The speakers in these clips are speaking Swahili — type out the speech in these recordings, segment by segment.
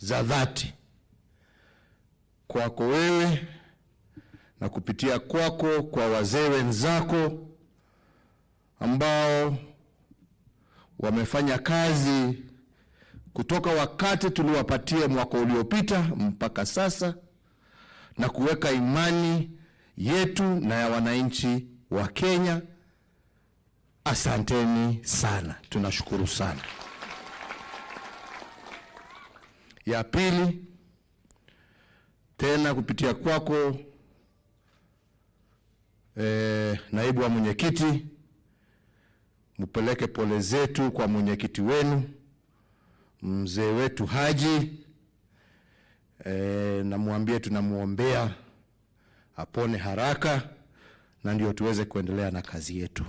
za dhati kwako wewe na kupitia kwako kwa wazee wenzako ambao wamefanya kazi kutoka wakati tuliwapatia mwaka uliopita mpaka sasa na kuweka imani yetu na ya wananchi wa Kenya. Asanteni sana. Tunashukuru sana. Ya pili, tena kupitia kwako naibu wa mwenyekiti, mpeleke pole zetu kwa mwenyekiti wenu mzee wetu Haji, na muambie tunamuombea apone haraka na ndio tuweze kuendelea na kazi yetu.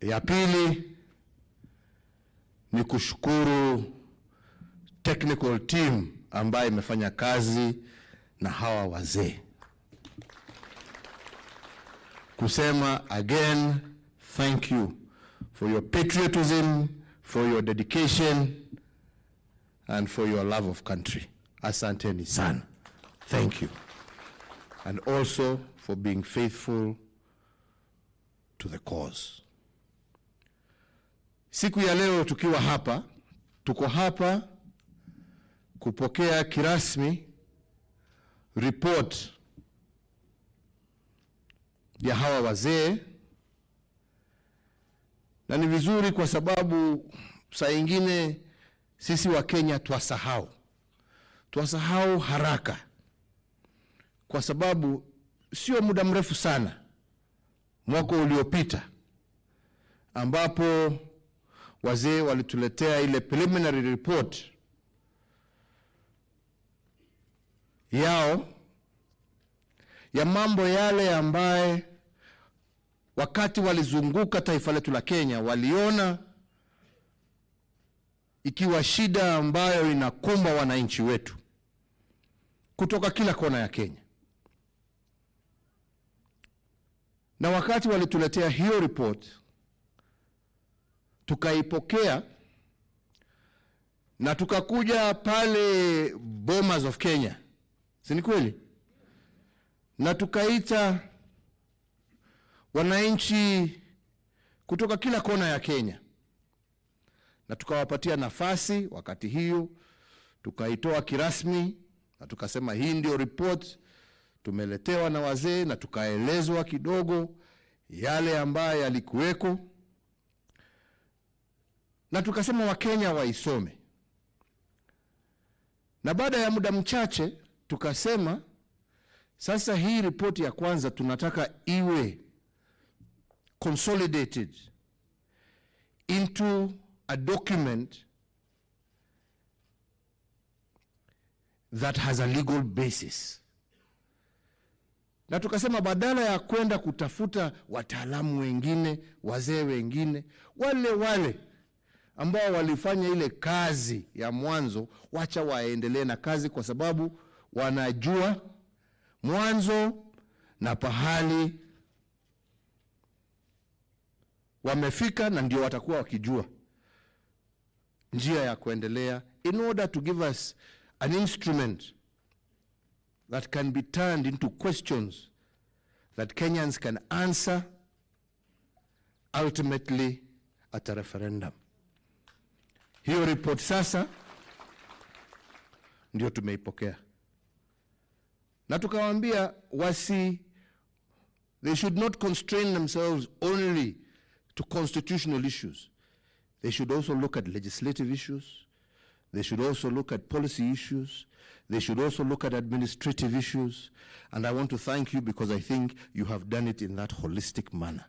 Ya pili ni kushukuru technical team ambayo imefanya kazi na hawa wazee. Kusema again, thank you for your patriotism, for your dedication, and for your love of country. Asanteni sana. Thank you. And also for being faithful to the cause. Siku ya leo tukiwa hapa, tuko hapa kupokea kirasmi report ya hawa wazee, na ni vizuri kwa sababu saa ingine sisi wa Kenya twasahau haraka, kwa sababu sio muda mrefu sana mwaka uliopita ambapo wazee walituletea ile preliminary report yao ya mambo yale ambaye wakati walizunguka taifa letu la Kenya waliona ikiwa shida ambayo inakumba wananchi wetu kutoka kila kona ya Kenya. Na wakati walituletea hiyo report, tukaipokea na tukakuja pale Bomas of Kenya, si ni kweli? Na tukaita wananchi kutoka kila kona ya Kenya na tukawapatia nafasi. Wakati hiyo tukaitoa kirasmi na tukasema hii ndio report tumeletewa na wazee, na tukaelezwa kidogo yale ambayo yalikuweko, na tukasema Wakenya waisome. Na baada ya muda mchache tukasema sasa hii report ya kwanza tunataka iwe consolidated into a document that has a legal basis. Na tukasema badala ya kwenda kutafuta wataalamu wengine, wazee wengine, wale ambao walifanya ile kazi ya mwanzo, wacha waendelee na kazi, kwa sababu wanajua mwanzo na pahali wamefika, na ndio watakuwa wakijua njia ya kuendelea, in order to give us an instrument that can be turned into questions that Kenyans can answer ultimately at a referendum. Hiyo report sasa ndio tumeipokea, na tukawaambia they should not constrain themselves only to constitutional issues. They should also look at legislative issues. They should also look at policy issues. They should also look at administrative issues. And I want to thank you, because I think you have done it in that holistic manner.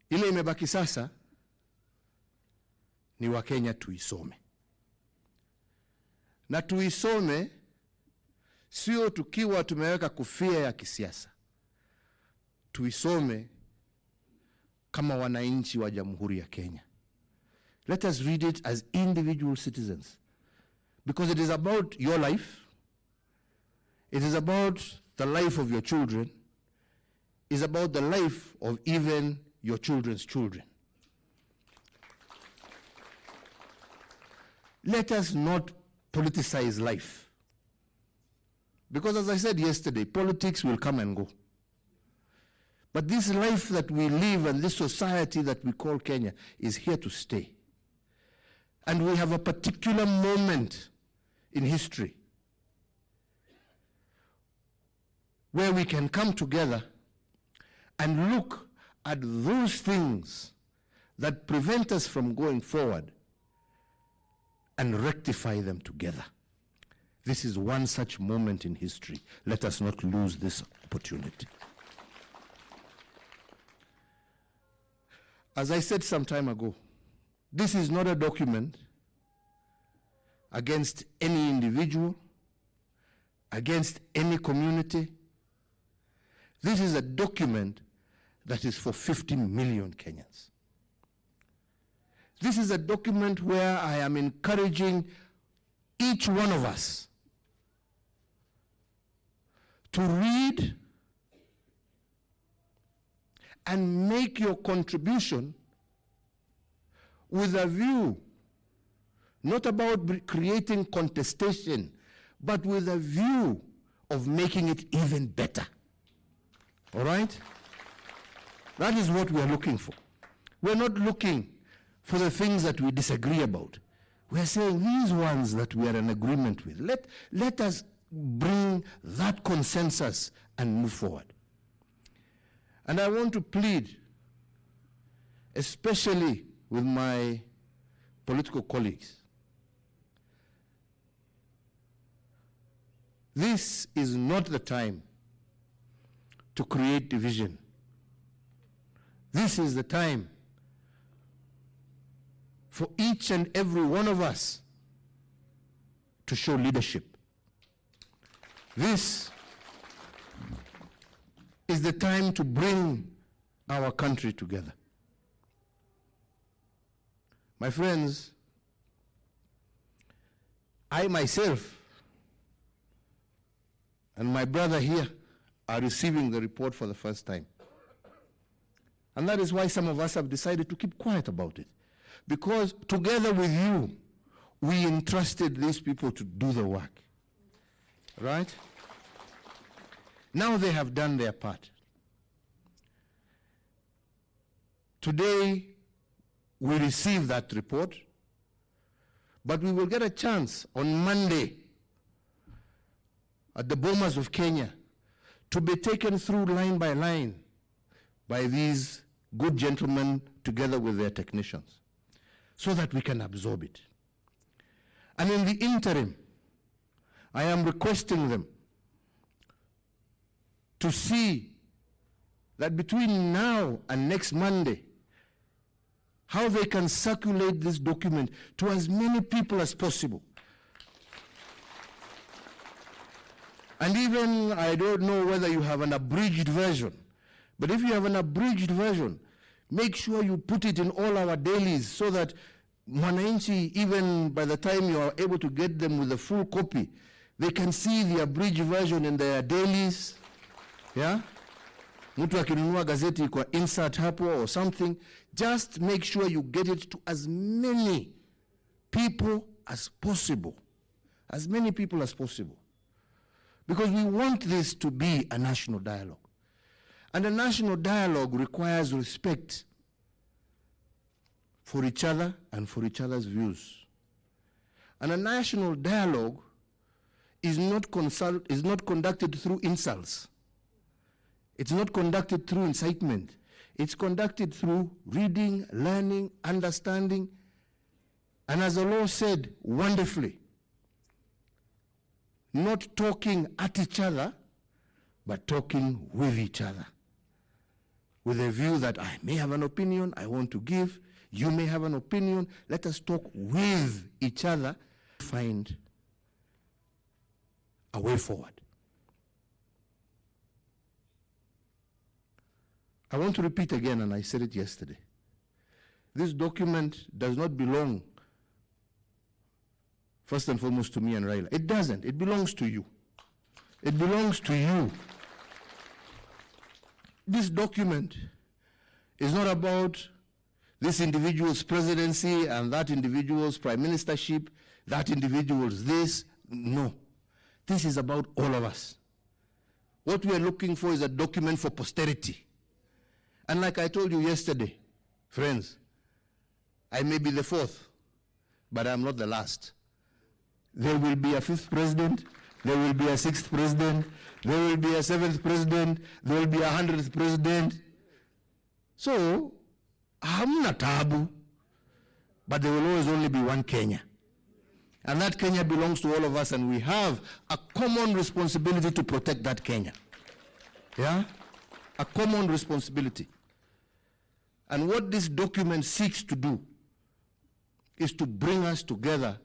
Ile imebaki sasa ni Wakenya tuisome. Na tuisome sio tukiwa tumeweka kofia ya kisiasa. Tuisome kama wananchi wa Jamhuri ya Kenya. Let us read it as individual citizens, because it is about your life. It is about the life of your children. is about the life of even your children's children. Let us not politicize life. Because as I said yesterday, politics will come and go. But this life that we live and this society that we call Kenya is here to stay. And we have a particular moment in history where we can come together and look at those things that prevent us from going forward and rectify them together. This is one such moment in history. Let us not lose this opportunity. As I said some time ago, this is not a document against any individual, against any community. This is a document that is for 50 million Kenyans. This is a document where I am encouraging each one of us to read and make your contribution with a view, not about creating contestation, but with a view of making it even better. All right? That is what we are looking for. We're not looking for the things that we disagree about. We are saying these ones that we are in agreement with, let us bring that consensus and move forward. And I want to plead, especially with my political colleagues, this is not the time to create division. This is the time for each and every one of us to show leadership. This is the time to bring our country together. My friends, I myself and my brother here are receiving the report for the first time. And that is why some of us have decided to keep quiet about it. Because together with you, we entrusted these people to do the work. Right? Now they have done their part. Today, we receive that report, but we will get a chance on Monday at the Bomas of Kenya to be taken through line by line by these good gentlemen together with their technicians so that we can absorb it. And in the interim, I am requesting them to see that between now and next Monday, how they can circulate this document to as many people as possible. And even, I don't know whether you have an abridged version, but if you have an abridged version, make sure you put it in all our dailies so that Mwananchi, even by the time you are able to get them with a full copy, they can see the abridged version in their dailies. Yeah? Mtu akinunua gazeti kwa insert hapo or something, just make sure you get it to as many people as possible. As many people as possible. Because we want this to be a national dialogue. And a national dialogue requires respect for each other and for each other's views. And a national dialogue is not conducted through insults. It's not conducted through incitement. It's conducted through reading, learning, understanding, and as the law said wonderfully, not talking at each other, but talking with each other. With a view that I may have an opinion I want to give, you may have an opinion, let us talk with each other, find a way forward. I want to repeat again, and I said it yesterday. This document does not belong, first and foremost, to me and Raila. It doesn't. It belongs to you. It belongs to you. this document is not about this individual's presidency and that individual's prime ministership, that individual's this. No. This is about all of us. What we are looking for is a document for posterity. And like I told you yesterday, friends, I may be the fourth, but I'm not the last. There will be a fifth president, there will be a sixth president, there will be a seventh president, there will be 100th president. So, hamna tabu, but there will always only be one Kenya. And that Kenya belongs to all of us, and we have a common responsibility to protect that Kenya. Yeah? A common responsibility. And what this document seeks to do is to bring us together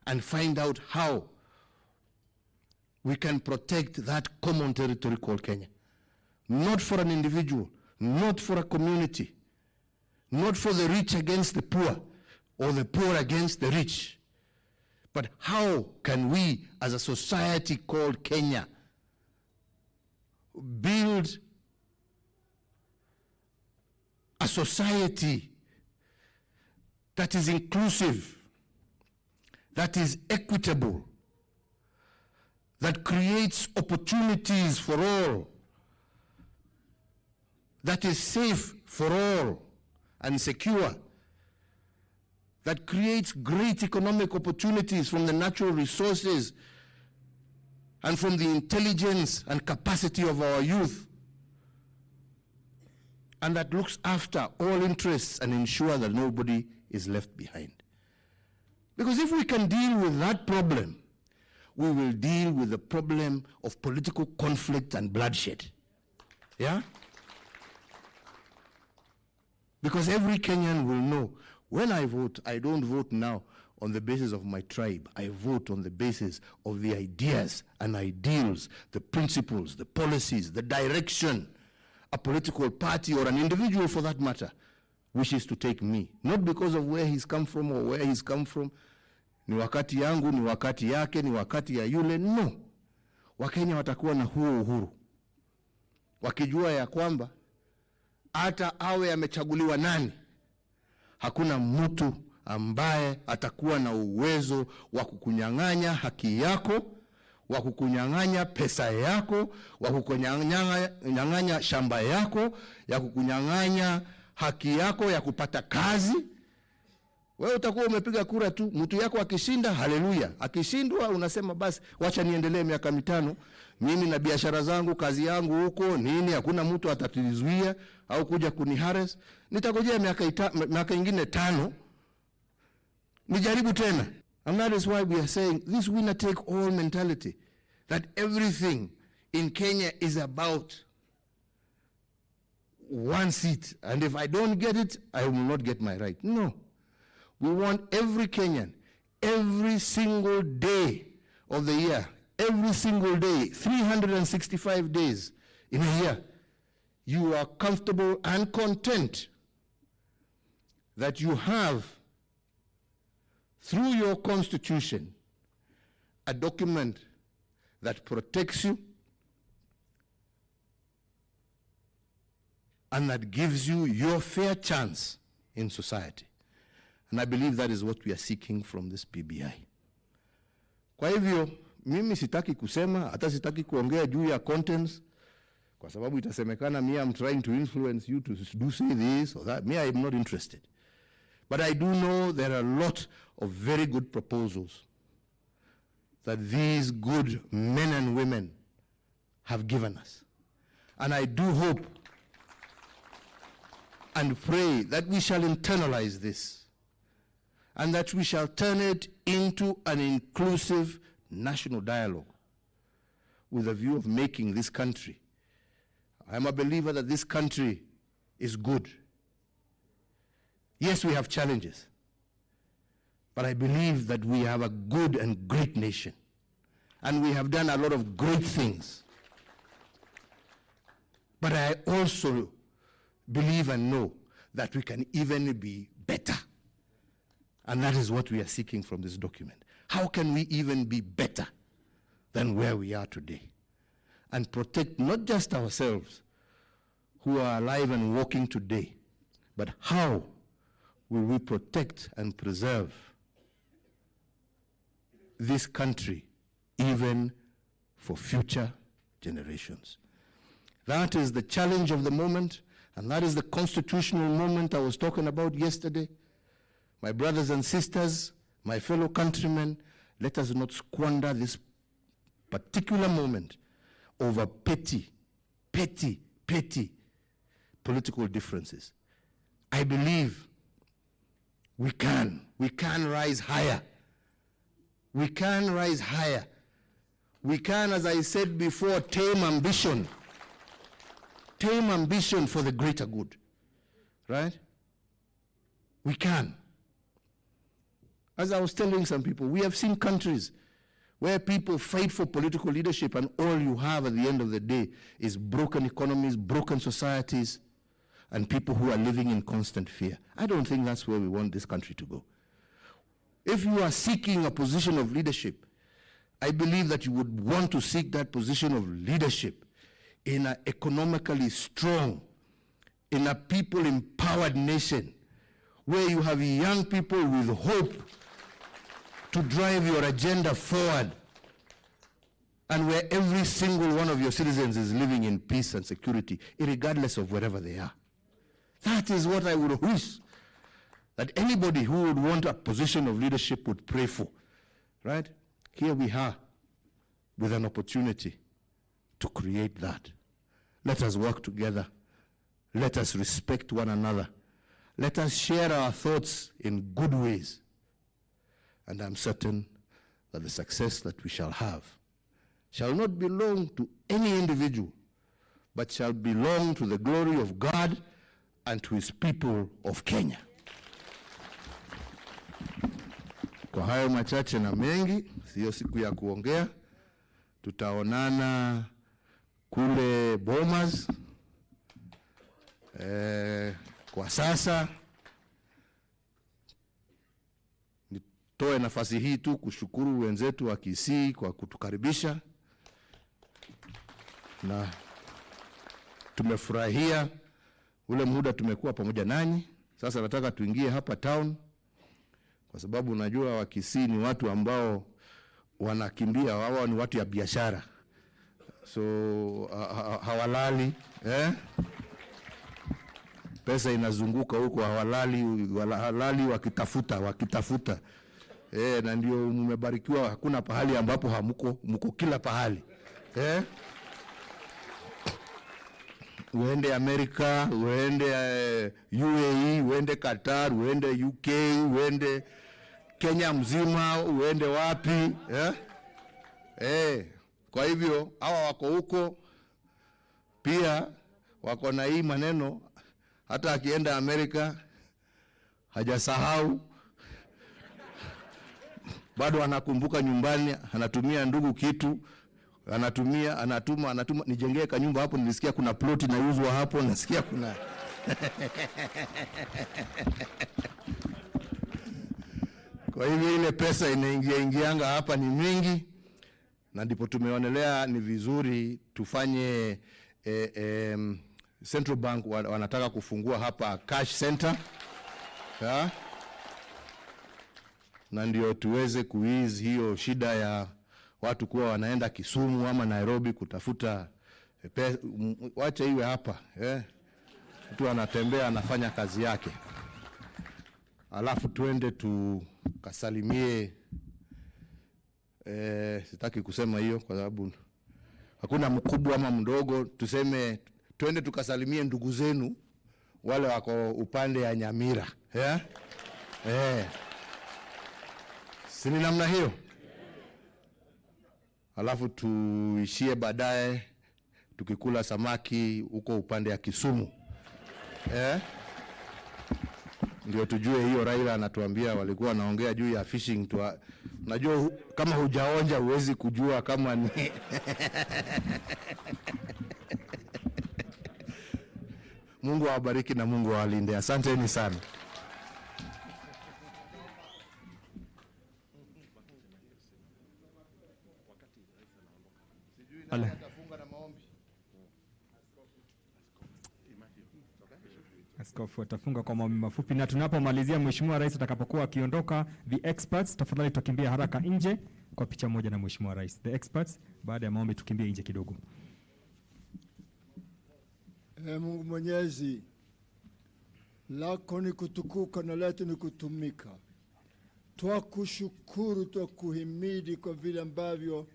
and find out how we can protect that common territory called Kenya. Not for an individual, not for a community, not for the rich against the poor, or the poor against the rich, but how can we as a society called Kenya build a society that is inclusive, that is equitable, that creates opportunities for all, that is safe for all and secure, that creates great economic opportunities from the natural resources and from the intelligence and capacity of our youth, and that looks after all interests and ensure that nobody is left behind. Because if we can deal with that problem, we will deal with the problem of political conflict and bloodshed. Yeah? Because every Kenyan will know, when I vote, I don't vote now on the basis of my tribe. I vote on the basis of the ideas and ideals, the principles, the policies, the direction a political party or an individual for that matter wishes to take me. Not because of where he's come from or where he's come from. Ni wakati yangu, ni wakati yake, ni wakati ya yule. No. Wakenya watakuwa na huo uhuru, wakijua ya kwamba hata awe amechaguliwa nani, hakuna mtu ambaye atakuwa na uwezo wa kukunyang'anya haki yako, wa kukunyang'anya pesa yako, wa kukunyang'anya shamba yako, ya kukunyang'anya haki yako ya kupata kazi. Wewe utakuwa umepiga kura tu, mtu yako akishinda, haleluya. Akishindwa unasema basi wacha niendelee miaka 5, mimi na biashara zangu, kazi yangu huko, nini, hakuna mtu atatizuia au kuja kuniharas. Nitagojea miaka ingine 5 nijaribu tena. And that is why we are saying this winner take all mentality, that everything in Kenya is about one seat, and if I don't get it, I will not get my right. No. We want every Kenyan, every single day of the year, every single day, 365 days in a year, you are comfortable and content that you have, through your constitution, a document that protects you and that gives you your fair chance in society. And I believe that is what we are seeking from this PBI. Kwa hivyo, mimi sitaki kusema, hata sitaki kuongea juu ya contents, kwa sababu itasemekana me I'm trying to influence you to do say this or that. Me, I am not interested. But I do know there are a lot of very good proposals that these good men and women have given us. And I do hope and pray that we shall internalize this and that we shall turn it into an inclusive national dialogue with a view of making this country. I am a believer that this country is good. Yes, we have challenges, but I believe that we have a good and great nation, and we have done a lot of great things. But I also believe and know that we can even be better. And that is what we are seeking from this document. How can we even be better than where we are today? and protect not just ourselves who are alive and walking today, but how will we protect and preserve this country even for future generations. That is the challenge of the moment, and that is the constitutional moment I was talking about yesterday. My brothers and sisters, my fellow countrymen, let us not squander this particular moment over petty political differences. I believe we can rise higher. We can rise higher. We can, as I said before, tame ambition for the greater good, right? We can. As I was telling some people, we have seen countries where people fight for political leadership and all you have at the end of the day is broken economies, broken societies, and people who are living in constant fear. I don't think that's where we want this country to go. If you are seeking a position of leadership, I believe that you would want to seek that position of leadership in an economically strong, in a people-empowered nation, where you have young people with hope to drive your agenda forward, and where every single one of your citizens is living in peace and security, regardless of wherever they are. That is what I would wish that anybody who would want a position of leadership would pray for, right? Here we are with an opportunity to create that. Let us work together. Let us respect one another. Let us share our thoughts in good ways. And I'm certain that the success that we shall have shall not belong to any individual, but shall belong to the glory of God and to his people of Kenya. Kwa hayo machache na mengi, sio siku ya kuongea. Tutaonana kule Bomas. Kwa sasa nitoe nafasi hii tu kushukuru wenzetu wa Kisii kwa kutukaribisha, na tumefurahia ule muda tumekuwa pamoja nanyi. Sasa nataka tuingie hapa town, kwa sababu unajua wa Kisii ni watu ambao wanakimbia, wao ni watu ya biashara, so hawalali, pesa inazunguka huko, hawalali wakitafuta, na ndio mmebarikiwa, hakuna pahali ambapo mko kila pahali, uende Amerika, uende UAE, uende Qatar, uende UK, uende Kenya mzima, uende wapi, kwa hivyo hawa wako huko pia, wako na hii maneno, hata akienda Amerika hajasahau, bado anakumbuka nyumbani, anatumia ndugu kitu, anatuma nijengee kanyumba hapo, nilisikia kuna ploti inauzwa hapo, nasikia kuna kwa hivyo ile pesa ingianga hapa ni mingi, na ndipo tumeonelea ni vizuri tufanye Central Bank wanataka kufungua hapa cash center, na ndio tuweze kuizi hiyo shida ya watu kuwa wanaenda Kisumu ama Nairobi kutafuta pesa. Wacha iwe hapa, mtu anatembea anafanya kazi yake, alafu tuende tukasalimie, sitaki kusema hiyo kwa sababu hakuna mkubwa ama mdogo, tuseme tuende tukasalimie ndugu zenu wale wako upande ya Nyamira, sini namna hiyo, alafu tuishie baadaye tukikula samaki huko upande ya Kisumu, ndio tujue hiyo. Raila anatuambia walikuwa wanaongea juu ya fishing, najua kama hujaonja huwezi kujua kama ni Mungu awabariki na Mungu awalinde. Asanteni sana. Sijui nani atafunga na maombi. Askofu atafunga kwa maombi mafupi, na tunapomalizia Mheshimiwa Rais atakapokuwa akiondoka, the experts tafadhali tukimbia haraka nje kwa picha moja na Mheshimiwa Rais. The experts, baada ya maombi tukimbie nje kidogo. Mungu Mwenyezi, lako ni kutukuka na letu ni kutumika. Twakushukuru, twakuhimidi kwa vile ambavyo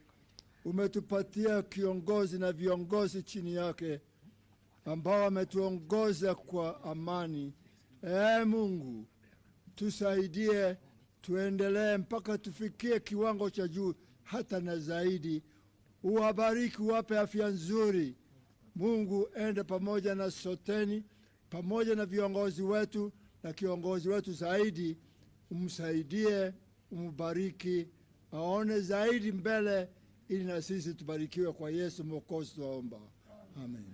umetupatia kiongozi na viongozi chini yake ambao wametuongoza kwa amani. Mungu, tusaidie tuendelee mpaka tufikie kiwango cha juu hata na zaidi. Uwabariki, wape afya nzuri. Mungu, ende pamoja na soteni, pamoja na viongozi wetu na kiongozi wetu zaidi. Umsaidie, umbariki, aone zaidi mbele, ili na sisi tubarikiwe kwa Yesu Mwokozi tuomba. Amen.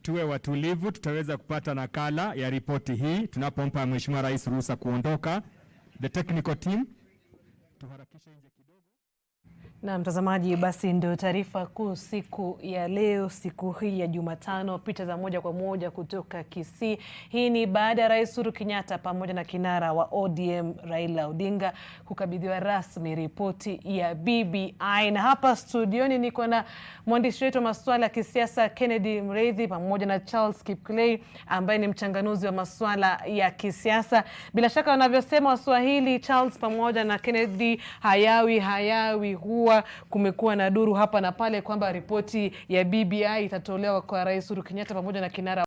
Tuwe watulivu, tutaweza kupata nakala ya ripoti hii tunapompa Mheshimiwa Rais ruhusa kuondoka. The technical team tuharakishe nje kidogo. Na mtazamaji, basi ndio taarifa kuu siku ya leo, siku hii ya Jumatano. Picha za moja kwa moja kutoka Kisii. Hii ni baada ya Rais Uhuru Kenyatta pamoja na kinara wa ODM Raila Odinga kukabidhiwa rasmi ripoti ya BBI. Na hapa studioni niko na mwandishi wetu wa masuala ya kisiasa Kennedy Mreithi pamoja na Charles Kipkley ambaye ni mchanganuzi wa masuala ya kisiasa. Bila shaka wanavyosema Waswahili, Charles pamoja na Kennedy, hayawi huwa kumekuwa na duru hapa na pale kwamba ripoti ya BBI itatolewa kwa Rais Uhuru Kenyatta pamoja na kinara